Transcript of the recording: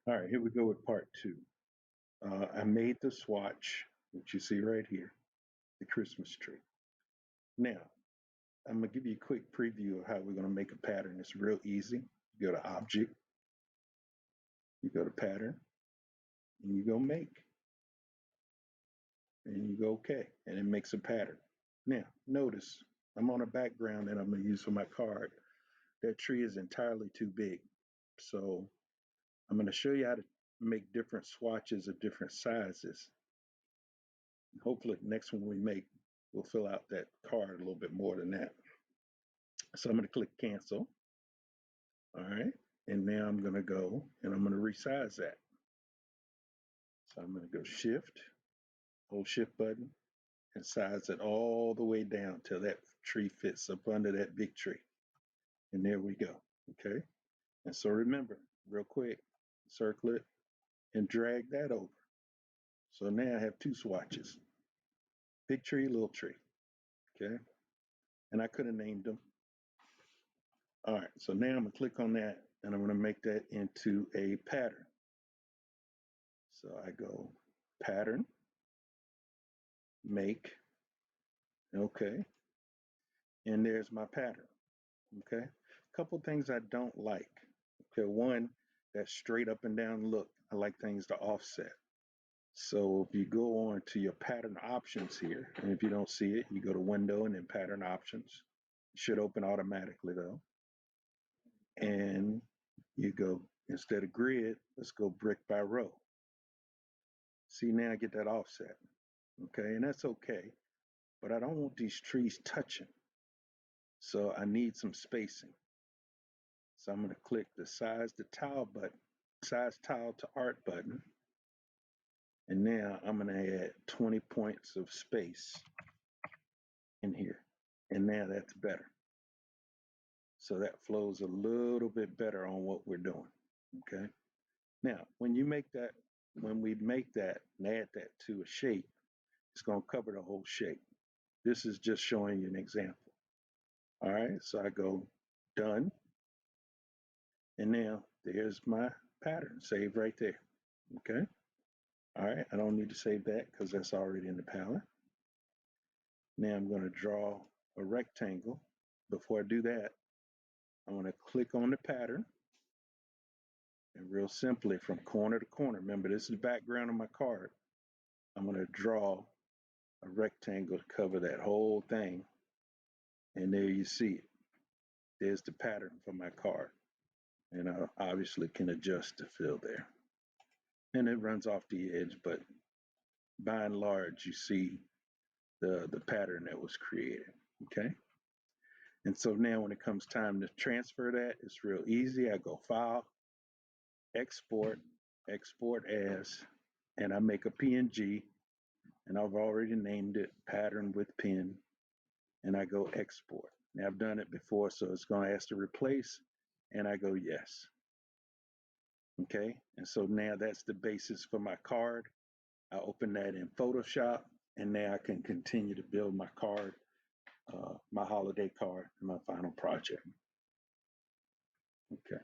All right, here we go with part two. I made the swatch, which you see right here, the Christmas tree. Now, I'm gonna give you a quick preview of how we're gonna make a pattern. It's real easy. You go to Object, you go to Pattern, and you go Make, and you go OK, and it makes a pattern. Now, notice I'm on a background that I'm gonna use for my card. That tree is entirely too big. So I'm gonna show you how to make different swatches of different sizes. Hopefully the next one we make, we'll fill out that card a little bit more than that. So I'm going to click cancel. All right. And now I'm going to go and I'm going to resize that. So I'm going to go shift, hold shift button, and size it all the way down till that tree fits up under that big tree. And there we go. Okay. And so remember, real quick, circle it and drag that over. So now I have two swatches, big tree, little tree. Okay. And I could have named them. All right, so now I'm gonna click on that and I'm gonna make that into a pattern. So I go pattern, make, okay, and there's my pattern, okay? A couple things I don't like. Okay, one, that straight up and down look. I like things to offset. So if you go on to your pattern options here, and if you don't see it, you go to window and then pattern options. It should open automatically though. And you go, instead of grid, let's go brick by row. See, now I get that offset. Okay, and that's okay. But I don't want these trees touching. So I need some spacing. So I'm going to click the size to tile button, size tile to art button. And now I'm going to add 20 points of space in here. And now that's better. So that flows a little bit better on what we're doing. Okay. Now, when we make that and add that to a shape, it's going to cover the whole shape. This is just showing you an example. All right, so I go done. And now there's my pattern saved right there. Okay. All right, I don't need to save that because that's already in the palette. Now I'm going to draw a rectangle. Before I do that, I'm going to click on the pattern. And real simply, from corner to corner, remember this is the background of my card. I'm going to draw a rectangle to cover that whole thing. And there you see it. There's the pattern for my card. And I obviously can adjust the fill there. And it runs off the edge, but by and large, you see the pattern that was created. Okay. And so now when it comes time to transfer that, it's real easy. I go File, Export, Export As, and I make a PNG, and I've already named it Pattern with Pen, and I go Export. Now I've done it before, so it's going to ask to replace, and I go Yes. Okay, and so now that's the basis for my card. I open that in Photoshop, and now I can continue to build my card, my holiday card, and my final project. Okay.